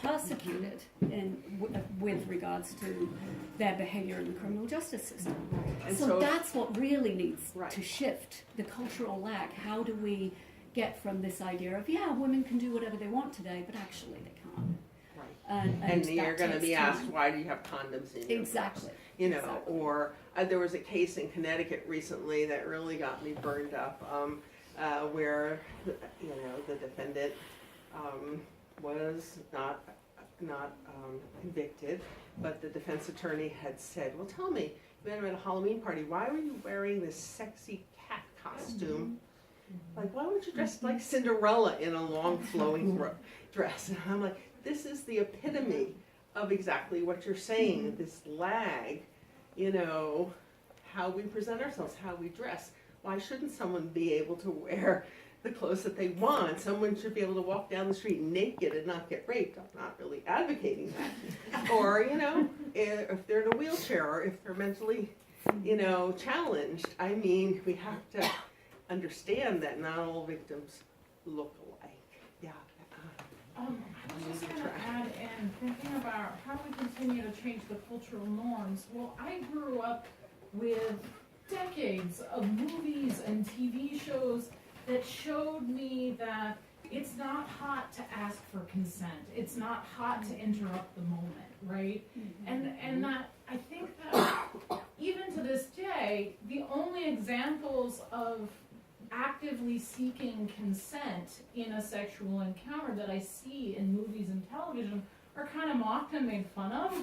persecuted with regards to their behavior in the criminal justice system. And So that's what really needs Right. to shift, the cultural lag. How do we get from this idea of, yeah, women can do whatever they want today, but actually they can't. Right. And And that you're going to takes be asked, time. why do you have condoms in your Exactly. purse? You know, Exactly. or there was a case in Connecticut recently that really got me burned up, where, you know, the defendant was not convicted, but the defense attorney had said, well, tell me, you met him at a Halloween party, why were you wearing this sexy cat costume? Like, why weren't you dressed like Cinderella in a long flowing dress? And I'm like, this is the epitome of exactly what you're saying, this lag, you know, how we present ourselves, how we dress. Why shouldn't someone be able to wear the clothes that they want? Someone should be able to walk down the street naked and not get raped. I'm not really advocating that. Or, you know, if they're in a wheelchair or if they're mentally, you know, challenged. I mean, we have to understand that not all victims look alike. Yeah. I was just gonna add in, thinking about how do we continue to change the cultural norms. Well, I grew up with decades of movies and TV shows that showed me that it's not hot to ask for consent. It's not hot to interrupt the moment, right? And that I think that even to this day, the only examples of actively seeking consent in a sexual encounter that I see in movies and television are kind of mocked and made fun of.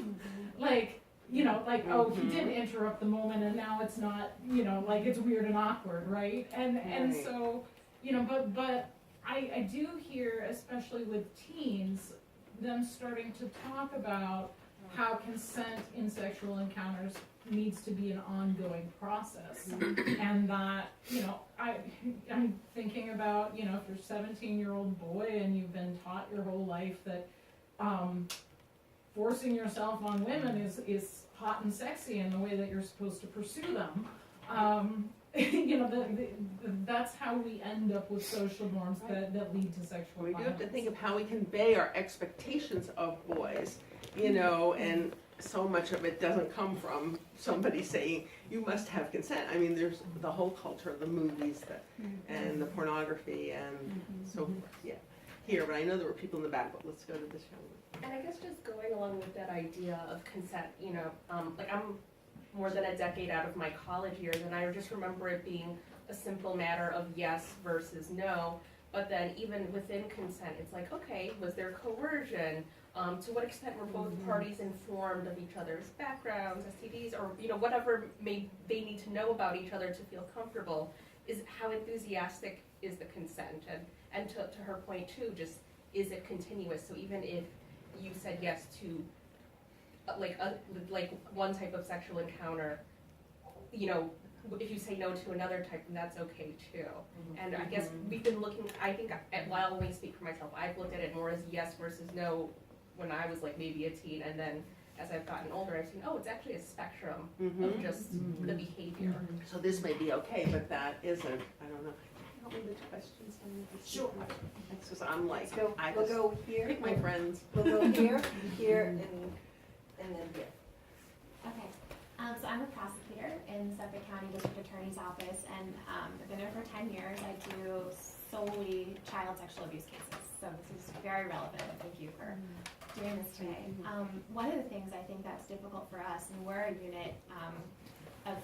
Like, you know, like, oh, he did interrupt the moment and now it's not, you know, like it's weird and awkward, right? And so, you know, but I do hear, especially with teens, them starting to talk about how consent in sexual encounters needs to be an ongoing process. And that, you know, I'm thinking about, you know, if you're a 17-year-old boy and you've been taught your whole life that forcing yourself on women is hot and sexy in the way that you're supposed to pursue them, you know, that's how we end up with social norms that lead to sexual We violence. do have to think of how we convey our expectations of boys, you know, and so much of it doesn't come from somebody saying, you must have consent. I mean, there's the whole culture of the movies and the pornography and so forth, yeah. Here, but I know there were people in the back, but let's go to this young one. And I guess just going along with that idea of consent, you know, like I'm more than a decade out of my college years, and I just remember it being a simple matter of yes versus no. But then even within consent, it's like, okay, was there coercion? To what extent were both parties informed of each other's backgrounds, STDs, or you know whatever they need to know about each other to feel comfortable? Is how enthusiastic is the consent? And to her point too, just is it continuous? So even if you said yes to like one type of sexual encounter, you know, if you say no to another type, then that's okay too. And I guess we've been looking, I think, well, I'll only speak for myself, I've looked at it more as yes versus no when I was like maybe a teen, and then as I've gotten older, I've seen, oh, it's actually a spectrum of just the behavior. So this may be okay, but that isn't, I don't know. Can you help me with questions? Sure. It's just, I'm like, We'll go here. pick my friends. We'll go here, here, and then here. Okay, so I'm a prosecutor in Suffolk County District Attorney's Office, and I've been there for 10 years. I do solely child sexual abuse cases, so this is very relevant. Thank you for doing this today. One of the things I think that's difficult for us, and we're a unit of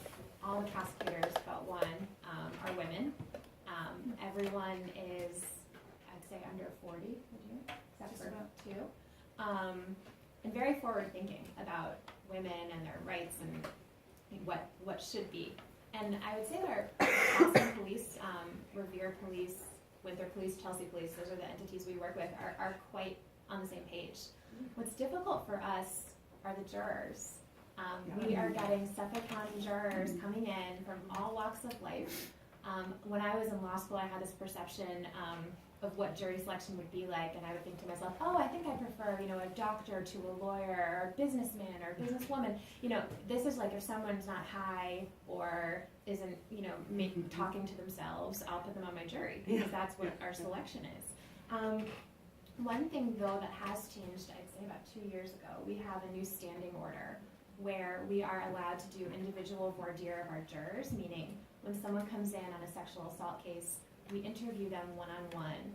all the prosecutors but one are women. Everyone is, I'd say, under 40, would you? Except for two. And very forward thinking about women and their rights and what should be. And I would say that our Boston Police, Revere Police, Winthrop Police, Chelsea Police, those are the entities we work with, are quite on the same page. What's difficult for us are the jurors. We are getting Suffolk County jurors coming in from all walks of life. When I was in law school, I had this perception of what jury selection would be like, and I would think to myself, oh, I think I prefer, you know, a doctor to a lawyer, or a businessman or a businesswoman. You know, this is like if someone's not high or isn't, you know, talking to themselves, I'll put them on my jury, because that's what our selection is. One thing, though, that has changed, I'd say about 2 years ago, we have a new standing order where we are allowed to do individual voir dire of our jurors, meaning when someone comes in on a sexual assault case, we interview them one-on-one.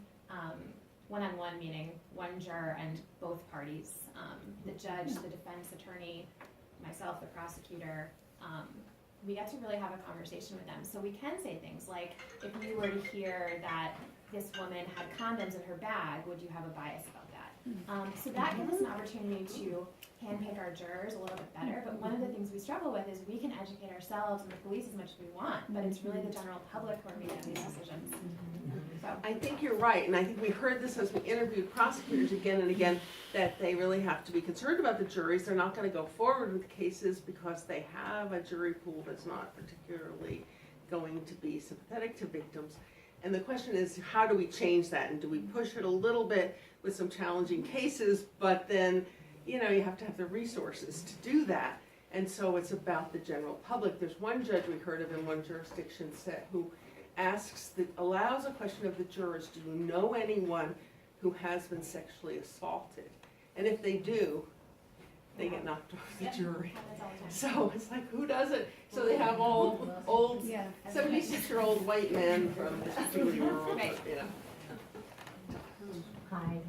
One-on-one meaning one juror and both parties, the judge, the defense attorney, myself, the prosecutor. We get to really have a conversation with them. So we can say things like, if you were to hear that this woman had condoms in her bag, would you have a bias about that? So that gives us an opportunity to handpick our jurors a little bit better. But one of the things we struggle with is we can educate ourselves and the police as much as we want, but it's really the general public who are making these decisions. So I think you're right, and I think we heard this as we interviewed prosecutors again and again, that they really have to be concerned about the juries. They're not going to go forward with cases because they have a jury pool that's not particularly going to be sympathetic to victims. And the question is, how do we change that? And do we push it a little bit with some challenging cases, but then, you know, you have to have the resources to do that. And so it's about the general public. There's one judge we heard of in one jurisdiction who allows a question of the jurors, do you know anyone who has been sexually assaulted. And if they do, they get knocked off the jury. Happens all the time. So it's like, who does it? So they have all old Yeah. 76-year-old white men from this particular world, Right. you know. Hi,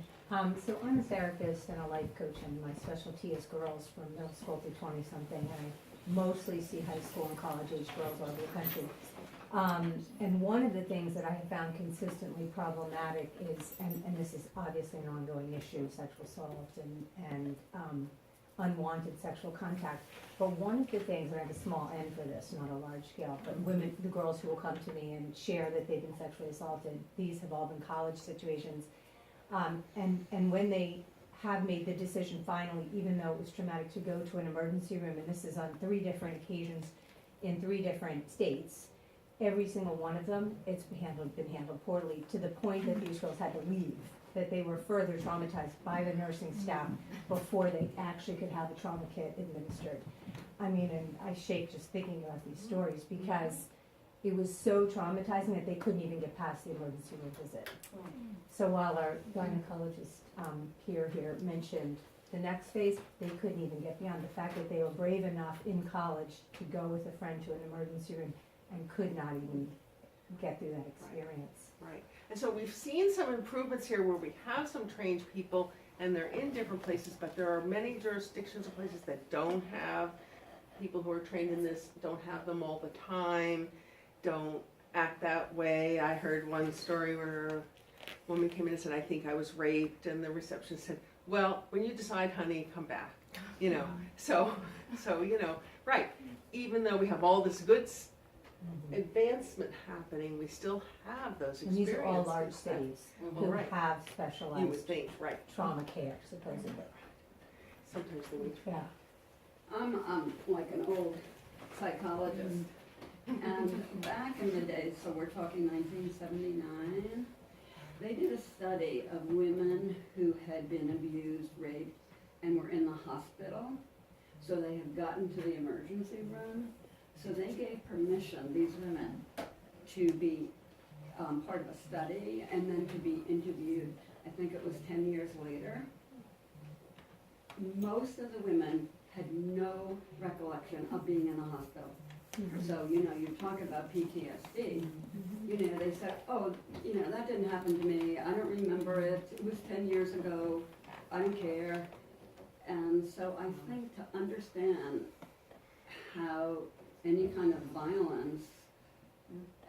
so I'm a therapist and a life coach, and my specialty is girls from middle school through 20-something, and I mostly see high school and college-age girls all over the country. And one of the things that I have found consistently problematic is, and this is obviously an ongoing issue, sexual assault and unwanted sexual contact, but one of the things, and I have a small n for this, not a large scale, but women, the girls who will come to me and share that they've been sexually assaulted, these have all been college situations. And when they have made the decision finally, even though it was traumatic, to go to an emergency room, and this is on 3 different occasions in 3 different states, every single one of them, it's been handled poorly, to the point that these girls had to leave, that they were further traumatized by the nursing staff before they actually could have a trauma kit administered. I mean, and I shake just thinking about these stories, because it was so traumatizing that they couldn't even get past the emergency room visit. So while our gynecologist here mentioned the next phase, they couldn't even get beyond the fact that they were brave enough in college to go with a friend to an emergency room and could not even get through that experience. Right. And so we've seen some improvements here where we have some trained people and they're in different places, but there are many jurisdictions or places that don't have people who are trained in this, don't have them all the time, don't act that way. I heard one story where a woman came in and said, I think I was raped, and the receptionist said, well, when you decide, honey, come back. You know, so you know, right, even though we have all this good advancement happening, we still have those And experiences. these are all large cities who Right. have You would specialized think, right. trauma care, supposedly. Sometimes they need. Yeah. I'm like an old psychologist, and back in the day, so we're talking 1979, they did a study of women who had been abused, raped, and were in the hospital. So they had gotten to the emergency room, so they gave permission, these women, to be part of a study and then to be interviewed. I think it was 10 years later. Most of the women had no recollection of being in the hospital. So, you know, you talk about PTSD, you know, they said, oh, you know, that didn't happen to me, I don't remember it, it was 10 years ago, I don't care. And so I think to understand how any kind of violence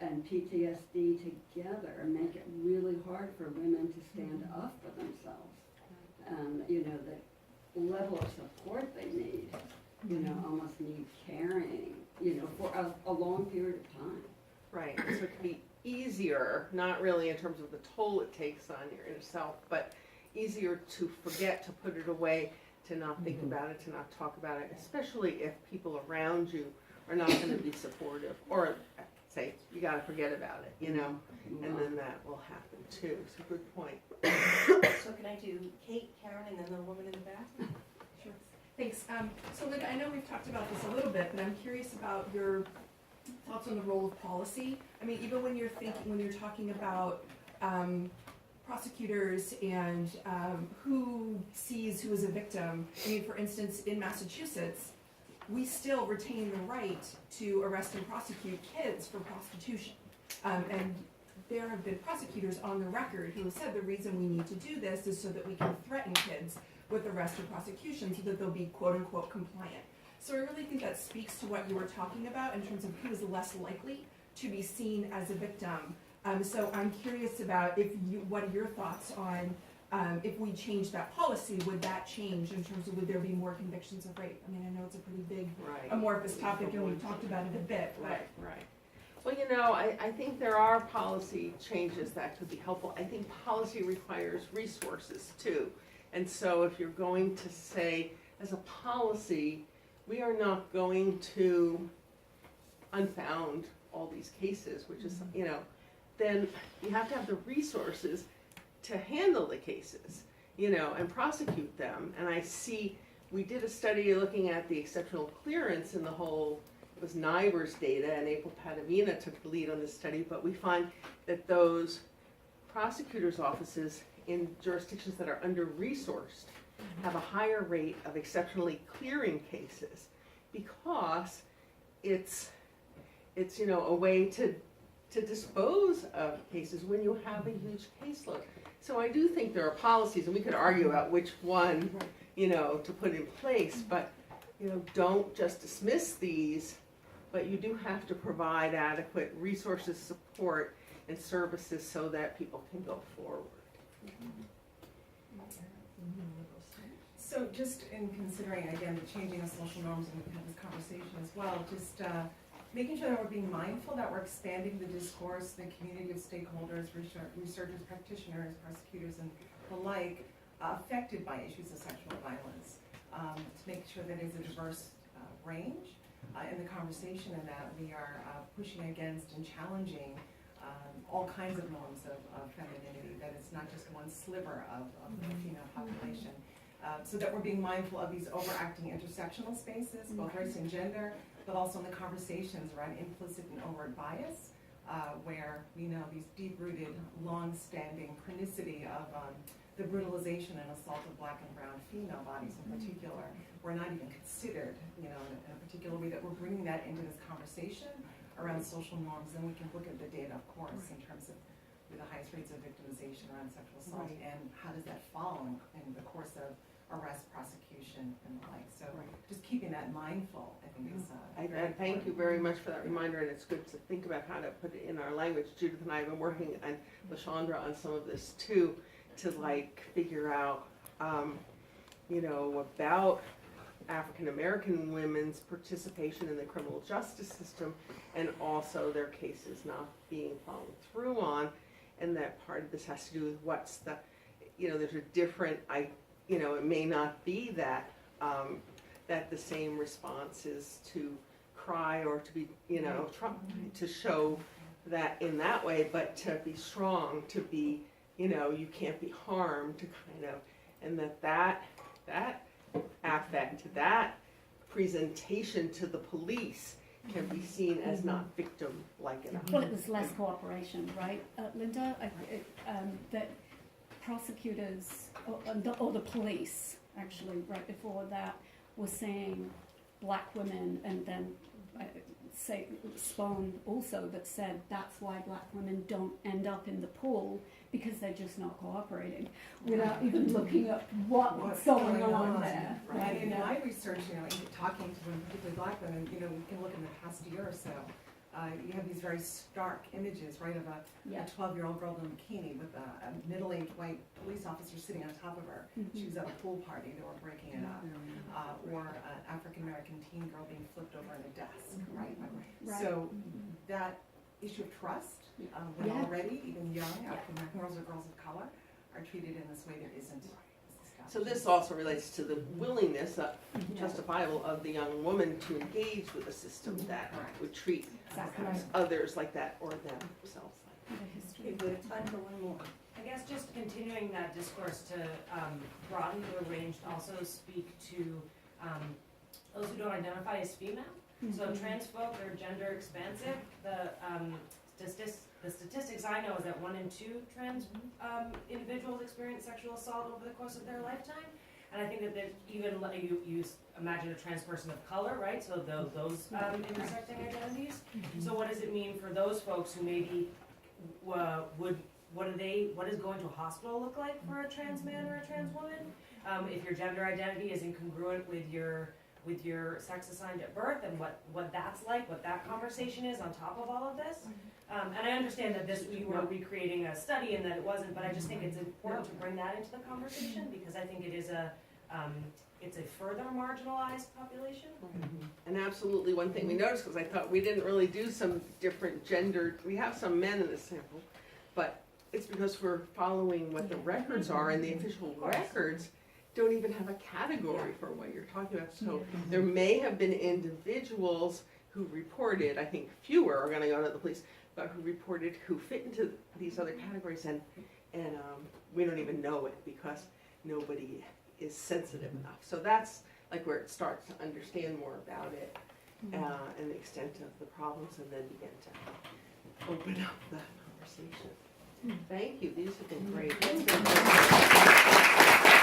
and PTSD together make it really hard for women to stand up for themselves. And, you know, the level of support they need, you know, almost need caring, you know, for a long period of time. Right, so it can be easier, not really in terms of the toll it takes on your inner self, but easier to forget, to put it away, to not think about it, to not talk about it, especially if people around you are not going to be supportive, or say, you got to forget about it, you know, and then that will happen too. So good point. So can I do Kate, Karen, and then the woman in the back? Sure. Thanks. So Linda, I know we've talked about this a little bit, but I'm curious about your thoughts on the role of policy. I mean, even when you're talking about prosecutors and who sees who is a victim. I mean, for instance, in Massachusetts, we still retain the right to arrest and prosecute kids for prostitution. And there have been prosecutors on the record who have said the reason we need to do this is so that we can threaten kids with arrest or prosecution so that they'll be quote unquote compliant. So I really think that speaks to what you were talking about in terms of who is less likely to be seen as a victim. So I'm curious about what are your thoughts on if we change that policy, would that change in terms of would there be more convictions of rape? I mean, I know it's a pretty big amorphous topic and we've talked about it a bit. But. Right. Well, you know, I think there are policy changes that could be helpful. I think policy requires resources too. And so if you're going to say, as a policy, we are not going to unfound all these cases, which is, you know, then you have to have the resources to handle the cases, you know, and prosecute them. And I see, we did a study looking at the exceptional clearance in the whole, it was NIBR's data, and April Padavina took the lead on this study, but we find that those prosecutors' offices in jurisdictions that are under-resourced have a higher rate of exceptionally clearing cases because it's a way to dispose of cases when you have a huge caseload. So I do think there are policies, and we could argue about which one, to put in place, but, don't just dismiss these, but you do have to provide adequate resources, support, and services so that people can go forward. So just in considering, again, the changing of social norms, and we've had this conversation as well, just making sure that we're being mindful that we're expanding the discourse, the community of stakeholders, researchers, practitioners, prosecutors, and the like, affected by issues of sexual violence, to make sure that it's a diverse range in the conversation, and that we are pushing against and challenging all kinds of norms of femininity, that it's not just one sliver of the female population. So that we're being mindful of these overacting intersectional spaces, both race and gender, but also in the conversations around implicit and overt bias, where we know these deep-rooted, long-standing chronicity of the brutalization and assault of Black and brown female bodies in particular, were not even considered, in a particular way, that we're bringing that into this conversation around social norms. And we can look at the data, of course, in terms of the highest rates of victimization around sexual assault, and how does that fall in the course of arrest, prosecution, and the like. So just keeping that mindful, I think, is I thank you very much for that reminder, and it's good to think about how to put it in our language. Judith and I have been working, and LaShondra, on some of this too, to figure out, about African American women's participation in the criminal justice system, and also their cases not being followed through on, and that part of this has to do with what's the, there's a different, it may not be that that the same response is to cry or to be, to show that in that way, but to be strong, to be, you can't be harmed, to and that affect, that presentation to the police can be seen as not victim-like enough. Well, it was less cooperation, right, Linda? That prosecutors, or the police, actually, right before that, were saying Black women, and then Spohn also, that said that's why Black women don't end up in the pool, because they're just not cooperating, without even looking at what's going on there. Right. And in my research, talking to women, particularly Black women, we can look in the past year or so. You have these very stark images, right, of a 12-year-old girl in a bikini with a middle-aged white police officer sitting on top of her. She was at a pool party, they were breaking it up. Or an African-American teen girl being flipped over in a desk, right? So that issue of trust, when already, even young African-American girls or girls of color are treated in this way, there isn't. So this also relates to the willingness, justifiable, of the young woman to engage with a system that would treat others like that, or themselves like that. Okay, we have time for one more. I guess just continuing that discourse to broaden the range to also speak to those who don't identify as female. So trans folk or gender expansive. The statistics I know is that 1 in 2 trans individuals experience sexual assault over the course of their lifetime. And I think that even you imagine a trans person of color, right? So those intersecting identities. So what does it mean for those folks who maybe what does going to a hospital look like for a trans man or a trans woman? If your gender identity is incongruent with your sex assigned at birth, and what that's like, what that conversation is on top of all of this. And I understand that you were recreating a study and that it wasn't, but I just think it's important to bring that into the conversation, because I think it is it's a further marginalized population. And absolutely, one thing we noticed, because I thought we didn't really do some different gendered, we have some men in the sample, but it's because we're following what the records are, and the official records don't even have a category for what you're talking about. So there may have been individuals who reported, I think fewer are gonna go to the police, but who reported who fit into these other categories, and we don't even know it because nobody is sensitive enough. So that's where it starts to understand more about it, and the extent of the problems, and then begin to open up the conversation. Thank you, these have been great. That's been great.